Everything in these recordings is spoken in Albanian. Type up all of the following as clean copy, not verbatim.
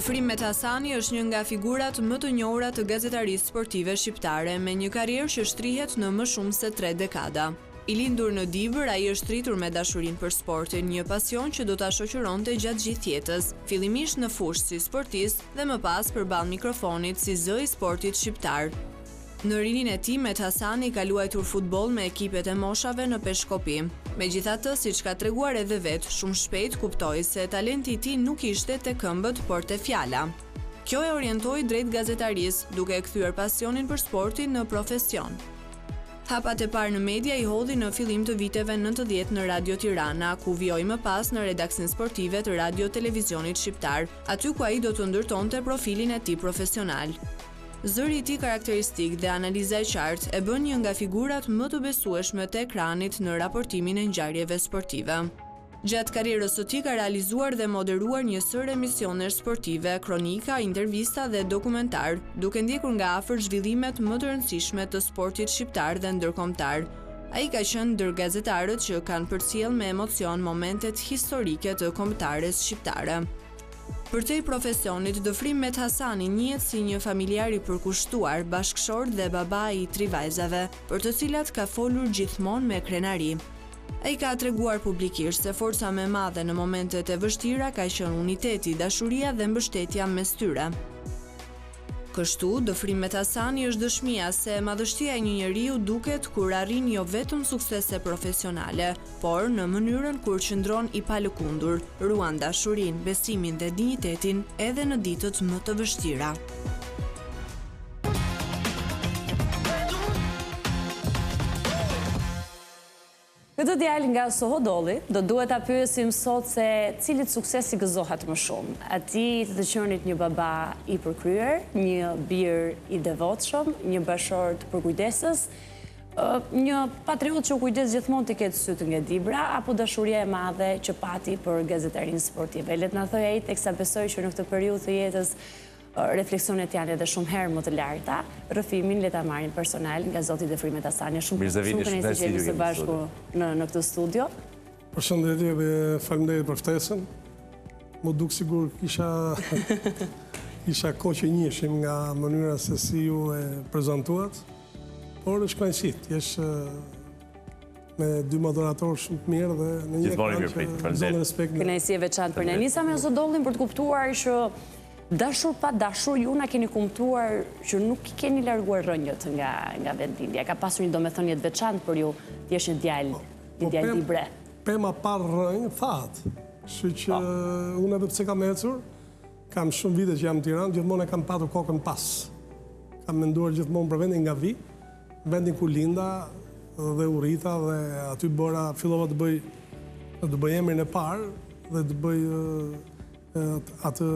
Dëfrim Methasani është një nga figurat më të njohura të gazetarisë sportive shqiptare, me një karrierë që shtrihet në më shumë se 3 dekada. I lindur në Dibër, ai është rritur me dashurinë për sportin, një pasion që do ta shoqëronte gjatë gjithë jetës, fillimisht në fushë si sportist dhe më pas përballë mikrofonit si zë i sportit shqiptar. Në rinin e tij, Methasani ka luajtur futboll me ekipet e moshave në Peshkopi. Megjithatë, siç ka treguar edhe vetë, shumë shpejt kuptoi se talenti i tij nuk ishte te këmbët, por te fjala. Kjo e orientoi drejt gazetarisë, duke e kthyer pasionin për sportin në profesion. Hapat e parë në media i hodhi në fillim të viteve 90 në Radio Tirana, ku vjoi më pas në redaksin sportive të Radio Televizionit Shqiptar, aty ku ai do të ndërtonte profilin e tij profesional. Zëri i tij karakteristik dhe analiza e qartë e bën një nga figurat më të besueshme të ekranit në raportimin e ngjarjeve sportive. Gjatë karrierës së tij ka realizuar dhe moderuar një sër emisionesh sportive, kronika, intervista dhe dokumentar, duke ndjekur nga afër zhvillimet më të rëndësishme të sportit shqiptar dhe ndërkombëtar. Ai ka qenë ndër gazetarët që kanë përcjell me emocion momentet historike të kombëtares shqiptare. Përtej profesionit, Dëfrim Methasani njihet si një familjar i përkushtuar, bashkëshort dhe baba i 3 vajzave, për të cilat ka folur gjithmonë me krenari. Ai ka treguar publikisht se forca më e madhe në momentet e vështira ka qenë uniteti, dashuria dhe mbështetja mes tyre. Kështu, Dëfrim Methasani është dëshmia se madhështia e një njeriu duket kur arrin jo vetëm suksese profesionale, por në mënyrën kur qëndron i palëkundur, ruan dashurinë, besimin dhe dinjitetin edhe në ditët më të vështira. Këtë djalë nga Sohodolli, do duhet ta pyesim sot se cilit suksesi gëzohet më shumë. Atij të qenit një baba i përkryer, një bir i devotshëm, një bashkëshort përkujdesës, një patriot që kujdes gjithmonë të ketë sytë nga Dibra, apo dashuria e madhe që pati për gazetarinë sportive. Le të na thojë ai, teksa besoj që në këtë periudhë të jetës refleksionet janë edhe shumë herë më të larta. Rrëfimin le ta marrim personal nga zoti Dëfrim Methasani. Shumë kënaqësi që jemi së bashku në këtë studio. Përshëndetje dhe faleminderit për ftesën. Më duk sigur kisha kohë që njiheshim nga mënyra se si ju e prezantuat, por është kënaqësi. Jesh me 2 moderatorë shumë të mirë dhe në një ekran respekt. Kënaqësi e veçantë për ne. Nisa me Sodollin për të kuptuar që dashur pa dashur, ju na keni kuptuar që nuk i keni larguar rënjët nga vendlindja. Ka pasur një domethënie të veçantë për ju, ti je një djalë libre. Pema par rënjë, thatë. Kështu që unë edhe pse kam ecur, kam shumë vite që jam në Tiranë, gjithmonë e kam patur kokën pas. Kam menduar gjithmonë për vendin nga vi, vendin ku linda dhe u rrita dhe aty fillova të bëj emrin e parë dhe të bëj atë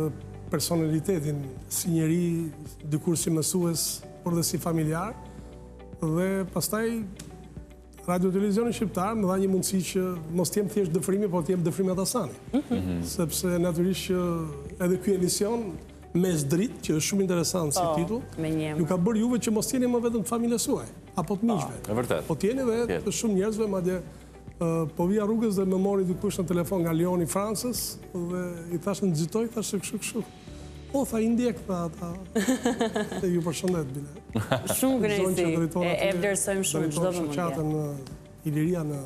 personalitetin si njeri, dikur si mësues, por dhe si familjar. Dhe pastaj Radio Televizioni Shqiptar më dha një mundësi që mos t'jem thjesht Dëfrimi, por t'jem Dëfrim Methasani. Sepse natyrisht që edhe ky emision Mes Dritë, që është shumë interesant si titull, ju ka bërë juve që mos t'jeni më vetëm të familjes suaj, apo të miqve. Po t'jeni dhe të shumë njerëzve, madje po vija rrugës dhe më mori dikush në telefon nga Lioni Francës dhe i thash në nxitoj, thash kështu. Po, tha i ndjek, tha ata. Dhe ju përshëndet, bile. Shumë kënaqësi. E vlerësojmë shumë çdo vëmendje. Drejtori shoqatën Iliria në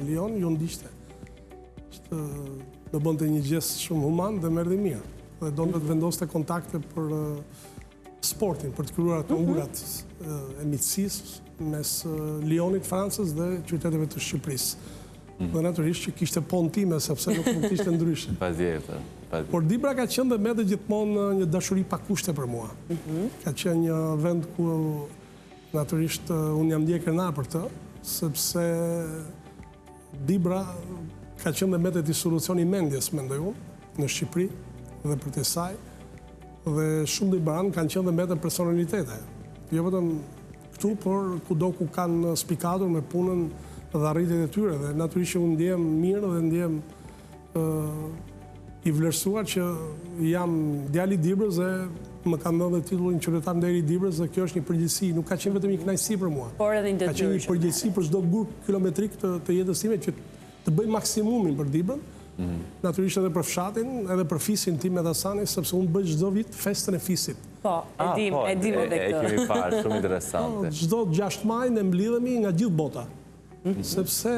Lion, ju ndiqte. Do bënte një gest shumë human dhe më erdhi mirë. Dhe donte të vendoste kontakte për sportin, për të krijuar ato ngurat e miqësisë mes Lionit, Francës dhe qyteteve të Shqipërisë. Dhe natyrisht që kishte punë time, sepse nuk mund të ishte ndryshe. Patjetër. Por Dibra ka qenë dhe me dhe gjithmonë një dashuri pa kushte për mua. Ka qenë një vend ku natyrisht unë jam ndjekur na për të, sepse Dibra ka qenë dhe me dhe solucioni mendjes, mendoj unë, në Shqipëri dhe për të saj. Dhe shumë Dibran kanë qenë dhe me dhe personalitete. Jo vetëm këtu, por kudo ku kanë spikatur me punën dhe arritjet e tyre. Dhe natyrisht që unë ndjem mirë dhe ndjem i vlerësuar që jam djali i Dibrës dhe më kanë dhënë titullin qytetar nderi i Dibrës dhe kjo është një përgjegjësi, nuk ka qenë vetëm një kënaqësi për mua. Por edhe një detyrë. Ka qenë një përgjegjësi për çdo gur kilometrik të jetës time që të bëj maksimumin për Dibrën Natyrisht edhe për fshatin, edhe për fisin tim me Hasani, sepse unë bëj çdo vit festën e fisit. Po, e dim edhe E këtë. kemi parë, shumë interesante. Çdo 6 maj ne mblidhemi nga gjithë bota. Sepse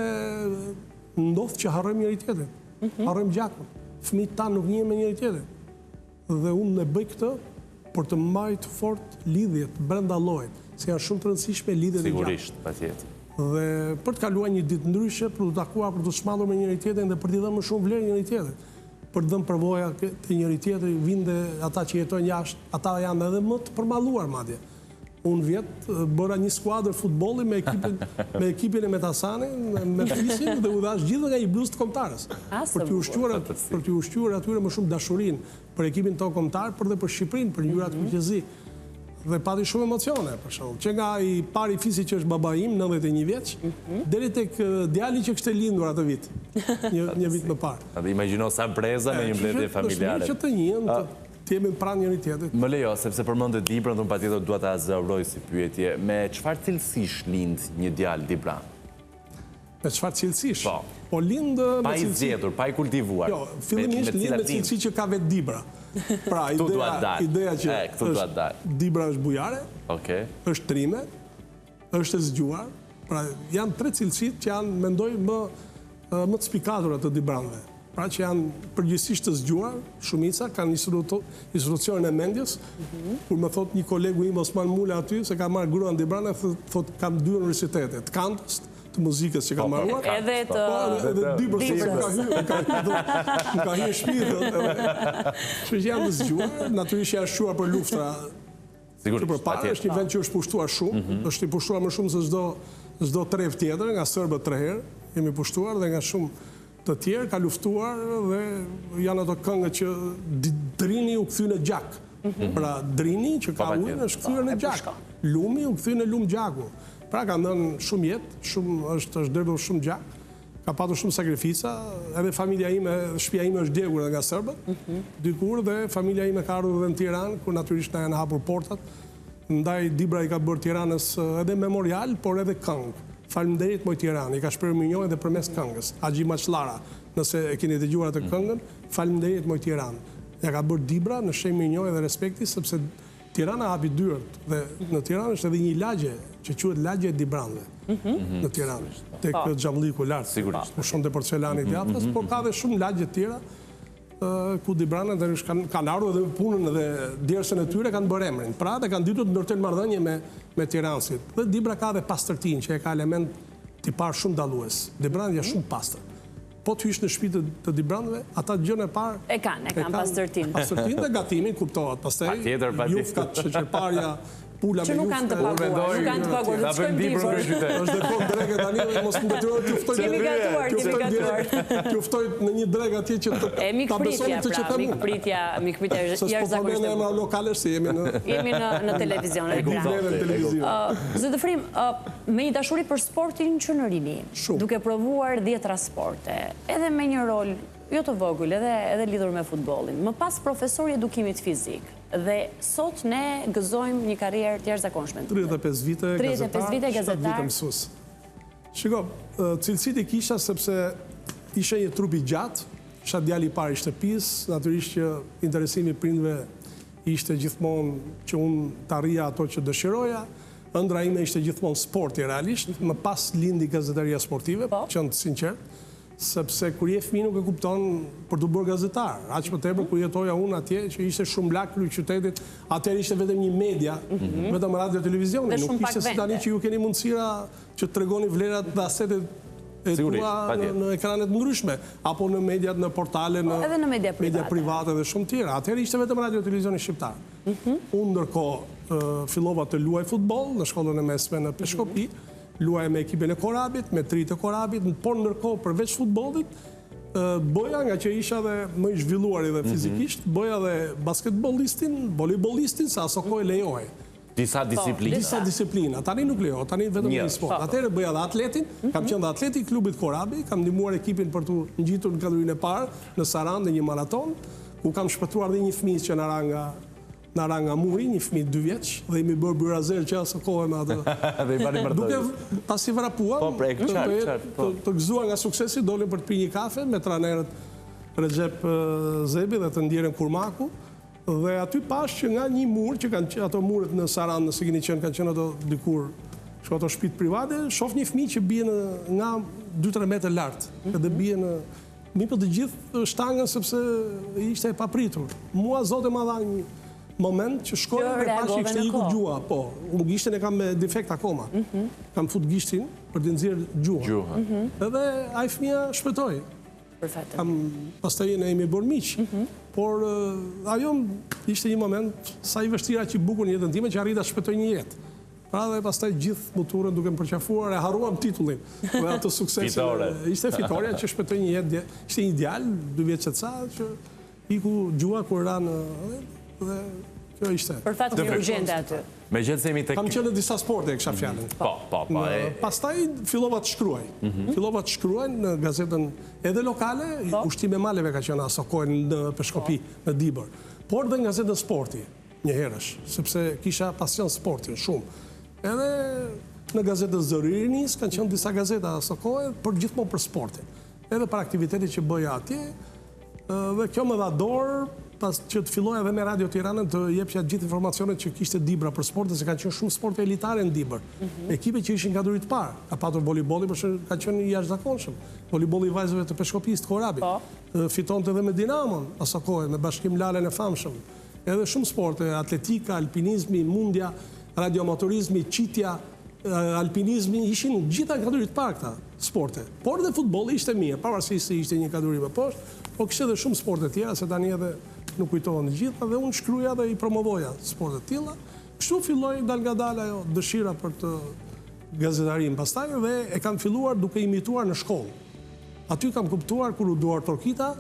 ndodh që harrojmë njëri tjetrin. Harrojmë gjakun. Fëmijët tanë nuk njihen me njëri tjetrin. Dhe unë e bëj këtë për të mbajtur fort lidhjet brenda llojit, se janë shumë të rëndësishme lidhjet e gjatë. Sigurisht, patjetër. Dhe për të kaluar një ditë ndryshe, për të takuar, për të shmallur me njëri tjetrin dhe për t'i dhënë më shumë vlerë njëri tjetrit. Për të dhënë përvoja te njëri tjetri, vinde ata që jetojnë jashtë, ata janë edhe më të përmalluar madje. Unë vjet bëra një skuadër futbolli me ekipin e Metasanin, me fisin dhe u dhash gjithë nga i bluzë të kombëtarës. Për t'ju ushqyer atyre më shumë dashurinë për ekipin tonë kombëtar, por dhe për Shqipërinë, për ngjyrat kurqezi. Dhe pati shumë emocione, për shembull. Që nga i pari fisi që është baba im, 91 vjeç, deri tek djali që kishte lindur atë vit, një vit më parë. Dhe imagjino sa breza me një mbledhje familjare. Që të njihen, të jemi pranë njëri tjetrit. Më lejo, sepse përmendë Dibrën, unë patjetër dua ta zëvroj si pyetje, me çfarë cilësish lind një djalë Dibran? Me çfarë cilësish? Po. Po lind me Pa i cilësi. zgjedhur, pa i kultivuar. Jo, fillimisht lind me cilësi që ka vetë Dibra. Pra, ideja që Dibra është bujare, është trime, është e zgjuar. Pra, janë 3 cilësit që janë, mendoj, më të spikatura të Dibranëve. Pra që janë përgjithsisht të zgjuar, shumica, kanë institucionin e mendjes. Kur më thot një kolegu im Osman Mula aty, se ka marrë gruan Dibrane, thot kam 2 universitete, të kantës, të muzikës që ka marruar. Edhe të Dibrës, ka hi shpirë. Që janë të zgjuar, natyrisht janë shquar për luftra. Që për parë, është një vend që është pushtuar shumë, është i pushtuar më shumë se çdo trev tjetër, nga serbët 3 herë, jemi pushtuar dhe nga shumë të tjerë, ka luftuar dhe janë ato këngët që Drini u kthy në gjak. Pra Drini që ka ujë është kthyer në gjak. Lumi u kthy në lum gjaku. Pra ka ndënë shumë jetë, është derdhur shumë gjak, ka patur shumë sakrifica, edhe familja ime, shtëpia ime është djegur nga serbët, dikur dhe familja ime ka ardhur edhe në Tiranë, ku natyrisht na janë hapur portat. Ndaj Dibra i ka bërë Tiranës edhe memorial, por edhe këngë. Faleminderit moj Tiranë, i ka shprehur mirënjohje edhe përmes këngës. Haxhi Maçllara, nëse e keni dëgjuar atë këngën, faleminderit moj Tiranë. Ja ka bërë Dibra në shenjë mirënjohje dhe respekti, sepse Tirana hapi dyert dhe në Tiranë është edhe një lagje që quhet lagje e Dibranëve në Tiranë, tek Xhamlliku lart, ku shumë te porcelani i teatrës, por ka edhe shumë lagje të tjera ku Dibranët kanë ardhur edhe punën dhe djersën e tyre kanë bërë emrin. Pra dhe kanë ditur të ndërtojnë marrëdhënie me tiranësit. Dhe Dibra ka edhe pastërtinë që e ka element tipar shumë dallues. Dibranët janë shumë pastër. Po të hysh në shtëpi të Dibranëve, ata gjën e parë e kanë pastërtinë. Pastërtinë dhe gatimin kuptohet. Pastaj jufkat, sheqerparja, pula me juftë. Që nuk kanë të paguar, nuk kanë të paguar, do të shkojmë ditë. Është dhe kohë drege tani dhe mos më detyroj të uftoj. Kemi gatuar. Të uftoj në një dreg atje që ta besoni të që them. Mikpritja jashtëzakonisht. Ne jemi lokale se jemi në televizion. Zoti Frim, me një dashuri për sportin që në rini, duke provuar 10 sporte, edhe me një rol jo të vogël, edhe lidhur me futbollin, më pas profesori edukimit fizik, dhe sot ne gëzojmë një karrierë të jashtëzakonshme. 35 vite gazetar, 7 vite mësues. Shiko, cilësitë i kisha sepse isha një trup i gjatë, isha djali i parë i shtëpisë, natyrisht që interesimi prindve ishte gjithmonë që unë të arrija ato që dëshiroja, ëndra ime ishte gjithmonë sporti realisht, më pas lindi gazetaria sportive, qënë të sinqert, sepse kur je fëmijë nuk e kupton për të bërë gazetar. Aq më tepër kur jetoja unë atje, që ishte shumë lak kryq qytetit, atëherë ishte vetëm një media, vetëm radio televizioni, nuk ishte si tani që ju keni mundësira që të tregoni vlerat dhe asetet e tua në ekranet ndryshme, apo në mediat, në portale, në media private dhe shumë tjera. Atëherë ishte vetëm radio televizioni shqiptar. Unë ndërkohë fillova të luaj futboll në shkollën e mesme në Peshkopi, luaj me ekipin e Korabit, me trit e Korabit, por ndërkohë përveç futbollit, boja nga që isha dhe më i zhvilluar edhe fizikisht, boja dhe basketbollistin, volejbollistin, sa aso kohë lejohej. Disa disiplina. Disa disiplina. Tani nuk lejo, tani vetëm një sport. Atëherë bëja dhe atletin, kam qenë dhe atleti i klubit Korabi, kam ndihmuar ekipin për të ngjitur në kategorinë e parë në Saran dhe një maraton, ku kam shpëtuar dhe një fëmijë që na ra nga muri, një fëmijë 2 vjeç, dhe i mi bërë byrazer që asë kohë me atë. Dhe i bani mërtoj. Duke pasi vrapuam, të gëzuar nga suksesi, dolim për të pi një kafe me tranerët Recep Zebi dhe të ndjerën Kurmaku, dhe aty pash që nga një mur, që kanë ato muret në Saran, nëse keni qenë, kanë qenë ato dikur, që ato shtëpitë private, shoh një fëmijë që bie nga 2-3 metrë lart, edhe bie në mi për të gjithë shtangën sepse ishte e papritur. Mua Zotë ma dha një moment që shkoj dhe pash që ishte iku gjua, po, unë gishtin e kam me defekt akoma. Kam fut gishtin për të nxjerrë gjua. Edhe ai fëmia shpëtoi. Pastaj ne jemi bërë miq, por ajo ishte një moment sa i vështira që i bukur në jetën time që arrita shpëtoj një jetë. Pra dhe pastaj gjithë muturën duke më përqafuar, e haruam titullin. Dhe atë suksesin ishte fitoria që shpëtoj një jetë. Ishte një djalë, 2 vjeç e ca, që iku gjua kur ranë dhe kjo ishte. Për fat një urgjente aty. Me gjithë semi tek... Kam qenë në disa sporte e kësha fjallin. Po. Pastaj fillova të shkruaj. Fillova të shkruaj në gazetën edhe lokale, Ushtime Maleve ka qenë aso kohën në Peshkopi, në Dibër. Por dhe në gazetën Sporti, një herësh, sepse kisha pasion sportin, shumë. Edhe në gazetën Zërinis, kanë qenë disa gazeta aso kohën, për gjithmonë për sportin. Edhe për aktivitetit që bëja atje, dhe kjo më dha dorë, pas që të filloj edhe me Radio Tiranën të jepja gjithë informacionet që kishte Dibra për sportet, se kanë qenë shumë sporte elitare në Dibër. Ekipe që ishin kategorit parë. Ka patur volejbolli, por ka qenë i jashtëzakonshëm. Volejbolli i vajzave të Peshkopis të Korabi. Fitonte edhe me Dinamon, aso kohë, me Bashkim Lalen e famshëm. Edhe shumë sporte, atletika, alpinizmi, mundja, radiomotorizmi, qitja, alpinizmi, ishin gjitha në kategorit parë këta sporte. Por dhe futbolli ishte mirë, pavarësisht se ishte një kategori më poshtë, por kishte edhe shumë sporte tjera, se tani edhe nuk kujtohen të gjitha, dhe unë shkruja dhe i promovoja sportet tilla. Kështu filloi dal nga dal ajo dëshira për të gazetarin pastaj dhe e kam filluar duke imituar në shkollë. Aty kam kuptuar kur u duar Torkita,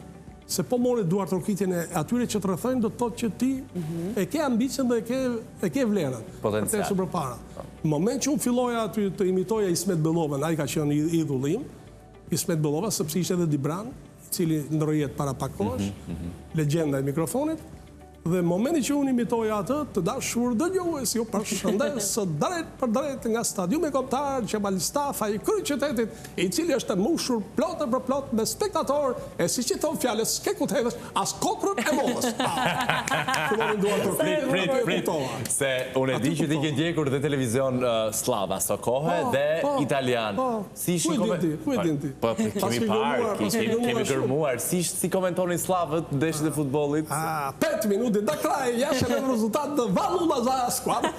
se po more duar Torkitin e atyre që të rrethojnë, do të thotë që ti e ke ambicën dhe e ke vlerën. Potencial. Në moment që unë filloja aty të imitoja Ismet Bellovën, ai ka qenë idhullim, Ismet Bellova, sepse ishte edhe Dibran, cili ndërjet para pak kohësh, legjenda e mikrofonit, dhe momenti që unë imitoja atë, të dashur dëgjues, ju përshëndes së drejt për drejt nga stadiumi kombëtar Qemal Stafa i kryeqytetit, i cili është mbushur plot për plot me spektator, e siç i thon fjalës, s'ke ku të hedhësh as kokrën e mollës. Prit, se unë e di që ti ke ndjekur dhe televizion slav aso kohë dhe italian. Si ishin komentojnë? Po, kemi parë, kemi gërmuar, si komentonin slavët ndeshjet e futbollit? 5 minuti da kraj, jashtë në rezultat dhe vallu za skuadra.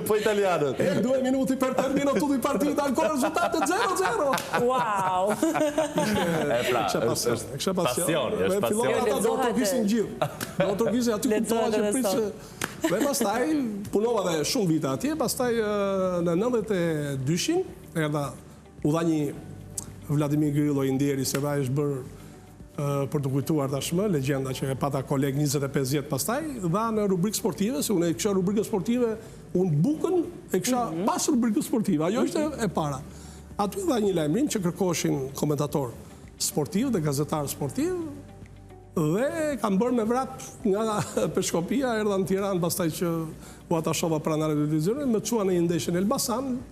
Po italianët. 2 minuti per termino tutti i partiti, ancora rezultatet 0-0. Wow! Kështë pasion. Është pasion. Fillon ata do të torkisin gjithë. Do të torkisin aty kuptoha që prisë. Dhe pastaj punova dhe shumë vite atje, pastaj në 92-shin, erdha u dha një Vladimir Grillo i ndjeri, se dha është bërë për të kujtuar tashmë, legjenda që e pata koleg 25 vjet pastaj, dha në rubrikë sportive, se unë e kisha rubrikë sportive, unë bukën e kisha pas rubrikë sportive, ajo ishte e para. Aty dha një lajmërim që kërkoshin komentator sportiv dhe gazetar sportiv, dhe kam bërë me vrap nga Peshkopia, erdha në Tiranë, pastaj që u atashova pranare të televizionit, më çuan në një ndeshje në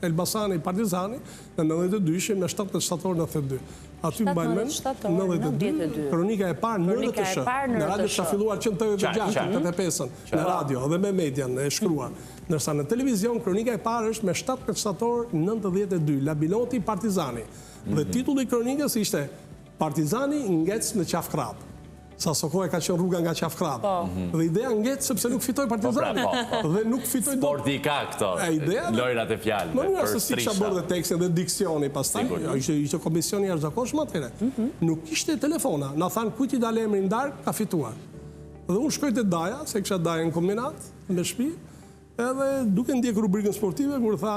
Elbasani Partizani, në 92-shin me 17 shtator 92. Aty mbaj mend 92, kronika e parë në RTS. Në radio ka filluar 186, 85-ën, në radio dhe me median e shkruar. Ndërsa në televizion kronika e parë është me 17 shtator 92, Labiloti Partizani. Dhe titulli i kronikës ishte Partizani ngec në qafkrap. Sa Sokoj ka qenë rruga nga qafkrap. Dhe ideja ngec sepse nuk fitoj Partizani. Dhe nuk fitoj do. Sporti ka këto, lojrat e fjalëve. Më njërë se si kisha bërë dhe tekstin dhe diksioni pastaj, ishte komisioni jashtëzakonshëm atëherë. Nuk ishte telefona, na thanë kujti dalë emrin darkë, ka fituar. Dhe unë shkoj te Daja, se kisha Daja në kombinat, me shtëpi, edhe duke ndjek rubrikën sportive, kur tha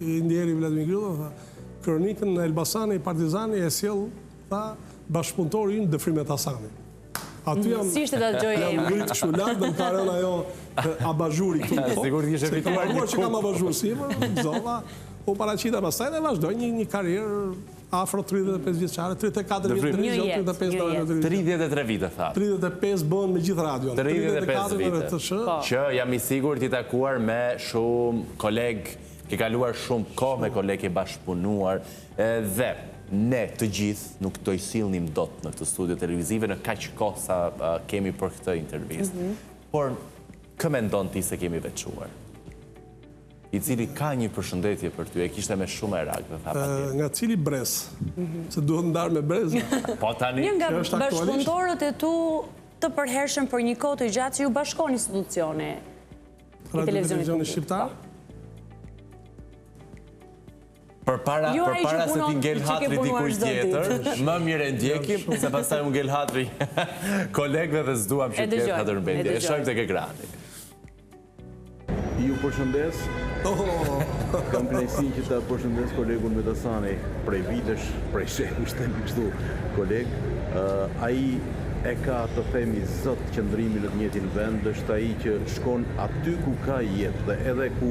i ndjeri Vladimir Grillo, tha kronikën në Elbasani Partizani e sjell, tha bashkëpunëtori ynë Dëfrimet Hasani. Aty jam ngritë kështu lartë dhe më ka rënë ajo abazhuri këtu. Sigur të kishe fituar një që kam abazhur sipër, zova, u paraqita pastaj dhe vazhdoj një karrierë afro 35 vjeçare, 34 vjet televizion, 35 33 vite tha. 35 bën me gjithë radion. 35 vite. Që jam i sigurt t'i takuar me shumë kolegë, ke kaluar shumë kohë me kolegë, ke bashkëpunuar dhe ne të gjithë nuk do i sillnim dot në këtë studio televizive në kaq kohë sa kemi për këtë intervistë. Por kë mendon ti se kemi veçuar? I cili ka një përshëndetje për ty, e kishte me shumë e ragë, dhe tha patjetër. Nga cili brez? Se duhet ndarë me brez. Po tani, Një nga bashkëpunëtorët e tu të përhershëm për një kohë të gjatë që ju bashkon institucione i televizionit shqiptar? Për para se ti ngel hatri dikuj tjetër, më mire ndjekim, se pastaj unë ngel hatri kolegëve dhe s'duam që tjetë hatërmbendje. E shojmë të ke grani. Ju përshëndes, kam kënaqësinë që ta përshëndes kolegun Metasani prej vitesh, prej shekush të kështu koleg. Ai e ka të themi zot qëndrimin në të njëjtin vend, është ai që shkon aty ku ka jetë dhe edhe ku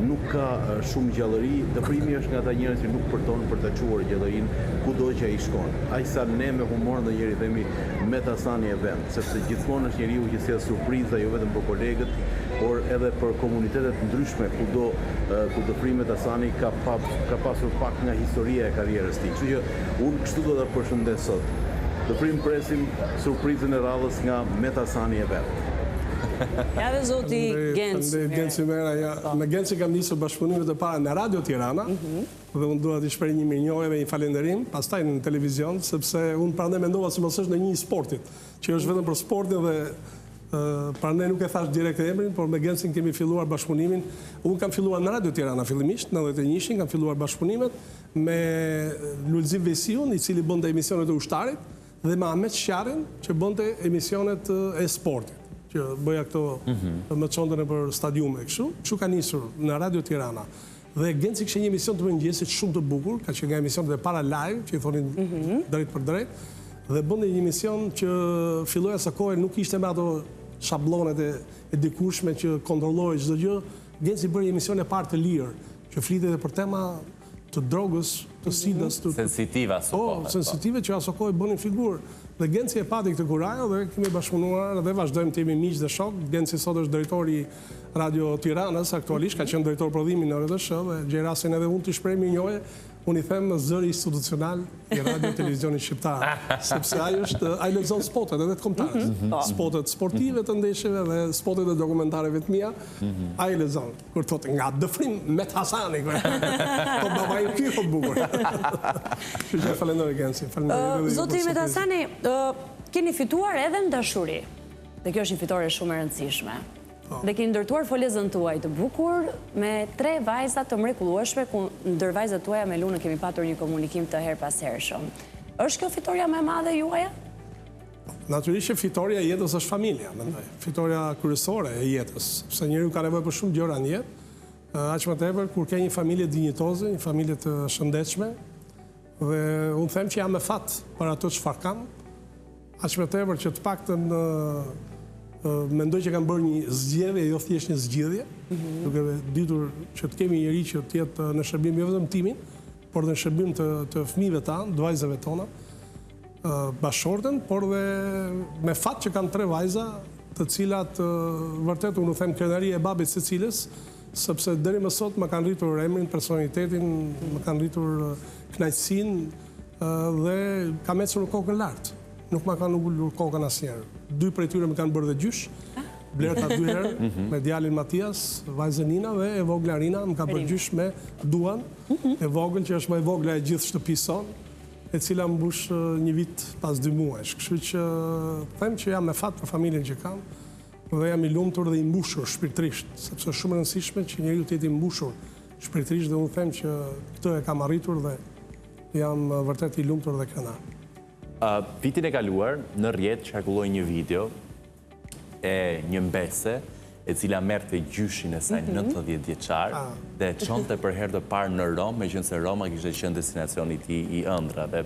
nuk ka shumë gjallëri, të primi është nga ata njerëz që nuk përdorën për të quar gjallërinë kudo që ai shkon. Ai sa ne me humor dhe njëri themi Metasani e vend, sepse gjithmonë është njeriu që sjell surpriza jo vetëm për kolegët, por edhe për komunitetet ndryshme kudo ku të primi Metasani ka pasur pak nga historia e karrierës tij. Kështu që unë kështu do ta përshëndes sot. Të prim presim surprizën e radhës nga Metasani e vet. Ja dhe zoti Genci. Genci Mera, me Genci kam nisur bashkëpunimet e para në Radio Tirana, dhe unë dua t'i shpreh një mirënjohje dhe një falënderim, pastaj në televizion, sepse unë prandaj mendova se mos është në një sportit, që është vetëm për sportin dhe prandaj nuk e thash direkt emrin, por me Gencin kemi filluar bashkëpunimin. Unë kam filluar në Radio Tirana fillimisht, në 91-shin kam filluar bashkëpunimet me Lulzim Vesiun, i cili bënte emisionet e ushtarit, dhe me Ahmet Sharin, që bënte emisionet e sportit, që bëja këto më çonte për stadiume kështu. Kështu ka nisur në Radio Tirana. Dhe Genci kishte një emision të mëngjesit shumë të bukur, ka qenë nga emisionet e para live, që i thonin drejt për drejt, dhe bënte një emision që filloja sa kohë nuk ishte me ato shablonet e dikushme që kontrolloi çdo gjë. Genci bëri emision e parë të lirë, që flitej edhe për tema të drogës, të sidës, sensitive aso kohë. Sensitive që aso kohë bënin figurë. Dhe Genci e pati këtë kurajo dhe kemi bashkëpunuar dhe vazhdojmë të jemi miq dhe shok. Genci sot është drejtori Radio Tiranës, aktualisht ka qenë drejtor prodhimi në RTSH dhe gjej rastin edhe unë të shpreh mirënjohje. Unë i them zëri institucional i Radio Televizionit Shqiptar, sepse ai lexon spotet edhe të kombëtarës. Spotet sportive të ndeshjeve dhe spotet e dokumentareve të mia, ai lexon. Kur thotë nga dëfrim Metasani, po babai ky po bukur. Ju falenderoj Genci. Zoti Metasani, keni fituar edhe në dashuri. Dhe kjo është një fitore shumë e rëndësishme. Dhe keni ndërtuar folezën tuaj të bukur me 3 vajza të mrekullueshme, ku ndër vajzat tuaja me Lunën kemi patur një komunikim të her pas hershëm. Është kjo fitoria më e madhe juaja? Natyrisht që fitoria e jetës është familja, mendoj. Fitoria kryesore e jetës, sepse njeriu ka nevojë për shumë gjëra në jetë. Aq më tepër kur ke një familje dinjitoze, një familje të shëndetshme, dhe unë them që jam me fat për ato çfarë kam. Aq më tepër që të paktën mendoj që kam bërë një zgjedhje, jo thjesht një zgjidhje, duke ditur që të kemi njëri që të jetë në shërbim jo vetëm timin, por në shërbim të fëmijëve tanë, të vajzave tona, bashkëshorten, por dhe me fat që kam 3 vajza, të cilat vërtet unë them krenaria e babit secilës, sepse deri më sot më kanë rritur emrin, personalitetin, më kanë rritur kënaqësinë dhe kam ecur në kokën lart. Nuk ma kanë ullur kokën asnjëherë. 2 prej tyre më kanë bërë dhe gjysh, Blerta 2 herë, me djalin Matias, vajzën Nina dhe e vogla Rina më ka bërë gjysh me Duan, e vogël që është më e vogla e gjithë shtëpisë son, e cila më mbush një vit pas 2 muajsh. Kështu që them që jam me fat për familjen që kam dhe jam i lumtur dhe i mbushur shpirtërisht, sepse është shumë e rëndësishme që njeriu të jetë i mbushur shpirtërisht dhe unë them që këtë e kam arritur dhe jam vërtet i lumtur dhe krenar. Vitin e kaluar, në rrjet qarkulloi një video e një mbese e cila merrte gjyshin e saj 90 vjeçar dhe çonte për herë të parë në Rom, meqense Roma kishte qenë destinacioni i tij i ëndrave.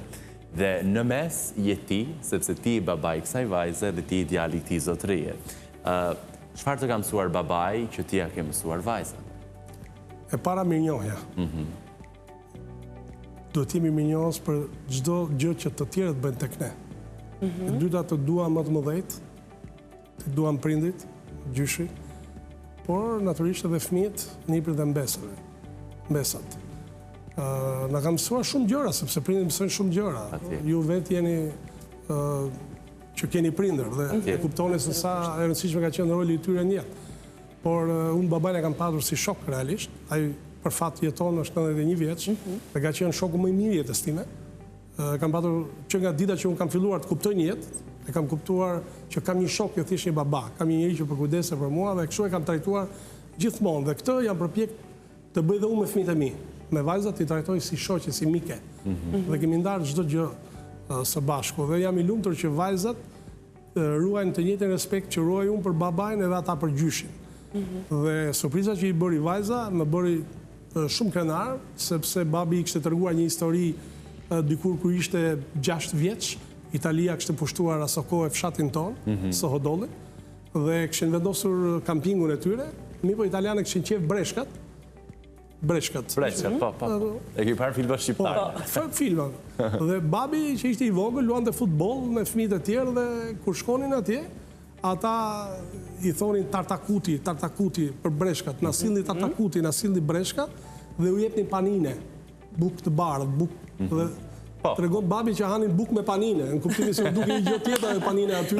Dhe në mes je ti, sepse ti i babai i kësaj vajze dhe ti i djali i këtij zotërie. Çfarë të ka mësuar babai që ti ja ke mësuar vajzën? E para mirënjohja. Duhet jemi mirënjohës për çdo gjë që të tjerët bëjnë tek ne. E dyta të dua më të mëdhejt, të duam prindit, gjyshi, por natyrisht edhe fëmijët, nipërit dhe mbesat. Na kam mësuar shumë gjëra, sepse prindërit mësojnë shumë gjëra. Ju vetë jeni që keni prindër dhe kuptoni se sa e rëndësishme ka qenë roli i tyre në jetë. Por unë babajnë e kam padur si shok realisht. Ai për fat jeton është 91 vjeç dhe ka qenë shoku më i mirë jetës time. Kam padur që nga dita që unë kam filluar të kuptoj një jetë, e kam kuptuar që kam një shok, jo thjesht një baba, kam një njeri që përkujdese për mua dhe kështu e kam trajtuar gjithmonë. Dhe këtë jam përpjek të bëj dhe unë me fëmijët e mi. Me vajzat i trajtoj si shoqe, si mike. Dhe kemi ndarë çdo gjë së bashku. Dhe jam i lumtur që vajzat ruajnë të njëjtin respekt që ruaj unë për babajnë edhe ata për gjyshin. Dhe surpriza që i bëri vajza më bëri shumë krenar, sepse babi i kishte treguar një histori dikur kur ishte 6 vjeç. Italia kishte pushtuar aso kohë fshatin ton, Sohodolli, dhe kishin vendosur kampingun e tyre. Mirë, italianët kishin qef breshkat, po. E ki parë filma shqiptare. Filma. Dhe babi që ishte i vogël luante futboll me fëmijët e tjerë dhe kur shkonin atje, ata i thonin tartakuti për breshkat. Na sillni tartakuti, na sillni breshkat dhe u jepnin panine, bukë të bardhë, bukë dhe tregon babi që hanin bukë me panine, në kuptimin se u duke një gjë tjetër me panine aty.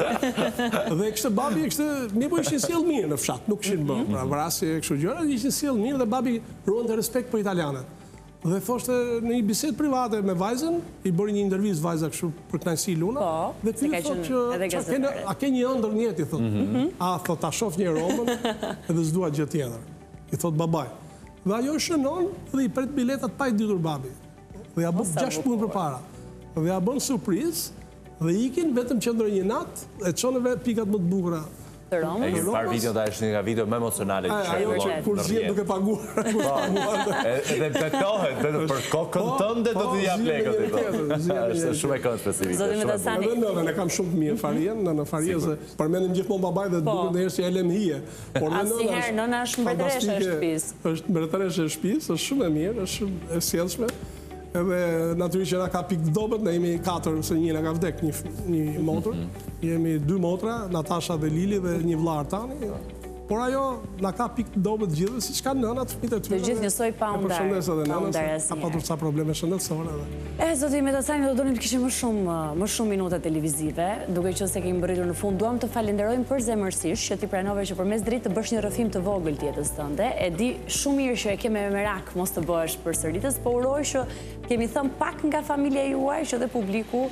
Dhe kishte babi mirë po ishin sjell mirë në fshat, nuk kishin bërë pra vrasje kështu gjëra, ishin sjell mirë dhe babi ruante respekt për italianët. Dhe thoshte në një bisedë private me vajzën, i bëri një intervistë vajza kështu për kënaqësi Luna, dhe ky thotë që a ke një ëndër në jetë, i thotë. Thot ta shoh një Romën edhe s'dua gjë tjetër. I thot babaj. Dhe ajo shënon dhe i pret biletat pa i ditur babi. Dhe ja bën 6 punë përpara. Dhe ja bën surprizë dhe ikin vetëm qëndroj një natë e çon vetë pikat më të bukura. Të Romës. E kemi parë video, është nga video më emocionale që ajo që kur zgjen duke paguar. Edhe betohet vetëm për kokën tënde do t'i jap lekët. Është shumë e këndshme specifike. Zoti Metasani. Nënën e kam shumë të mirë Farien, në Farie se përmendim gjithmonë babaj dhe duket ndonjëherë që e lëm hije. Por asnjëherë nëna është mbretëreshe e shtëpisë. Është mbretëreshe e shtëpisë, është shumë e mirë, është shumë e sjellshme. Edhe natyrisht që na ka pikë të dobët, ne jemi 4, se një na ka vdek një motër. Jemi 2 motra, Natasha dhe Lili dhe një vëlla Artani. Por ajo na ka pikë të dobët gjithë, siç kanë nënat fëmijët e tyre. Të gjithë njësoj pa u ndarë. Përshëndes edhe nënën, ka patur ca probleme shëndetësore edhe. Zoti Metasani, do donim të kishim më shumë minuta televizive, duke qenë se kemi mbërritur në fund. Duam të falenderojmë përzemërsisht që ti pranove që përmes dritë të bësh një rrëfim të vogël të jetës tënde. E di shumë mirë që e ke me merak mos të bëhesh përsëritës, por uroj që kemi thënë pak nga familja juaj që dhe publiku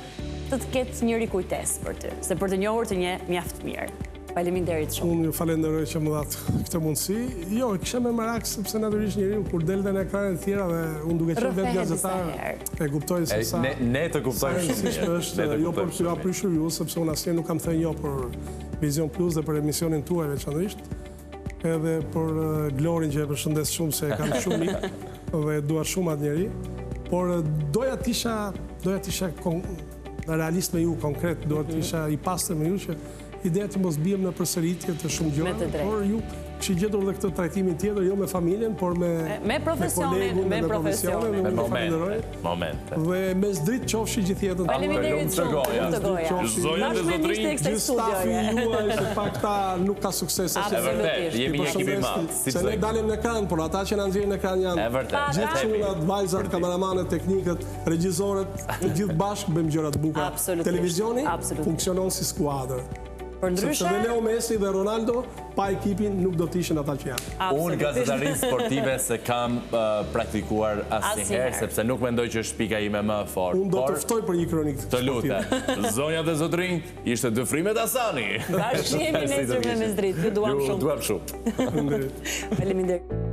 të ketë njëri kujtesë për ty, se për të njohur të një mjaft mirë. Faleminderit shumë. Unë ju falenderoj që më dhatë këtë mundësi. Jo, kisha me merak sepse natyrisht njeriu kur del dhe në ekranet tjera dhe unë duke qenë vetë gazetar e kuptoj se sa ne të kuptojmë shumë mirë. Është jo për t'ju aprishur ju, sepse unë asnjëherë nuk kam thënë jo për Vision Plus dhe për emisionin tuaj veçanërisht. Edhe për Glorin që e përshëndes shumë se e kam shumë mirë dhe dua shumë atë njeri. Por doja t'isha realist me ju konkret, doja t'isha i pastër me ju që ideja që mos bijem në përsëritje të shumë gjëra, por ju që gjetur dhe këtë trajtimin tjetër, jo me familjen, por me profesionin, me moment. Dhe me zdrit qofshi gjithë jetën. Faleminderit shumë të goja. Zonja dhe zotrinj, gjithë stafi juaj, se pak ta nuk ka sukses. Absolutisht. Jemi një ekip i madh. Se ne dalim në ekran, por ata që na nxjerrin në ekran janë gjithë çunat, vajzat, kameramanët, teknikët, regjisorët, të gjithë bashkë bëjmë gjëra të bukura. Televizioni funksionon si skuadër. Sepse dhe Leo Messi dhe Ronaldo pa ekipin nuk do t'ishin ata që janë. Unë gazetarisë sportive se kam praktikuar asnjëherë, sepse nuk mendoj që është pika ime më fort. Unë do të ftoj për një kronik sportive. Të lutem. Zonja dhe zotrinj, ishte Dëfrim Metasani. Bashkë jemi nesër me Mesdrit. Ju duam shumë. Faleminderit. Faleminderit.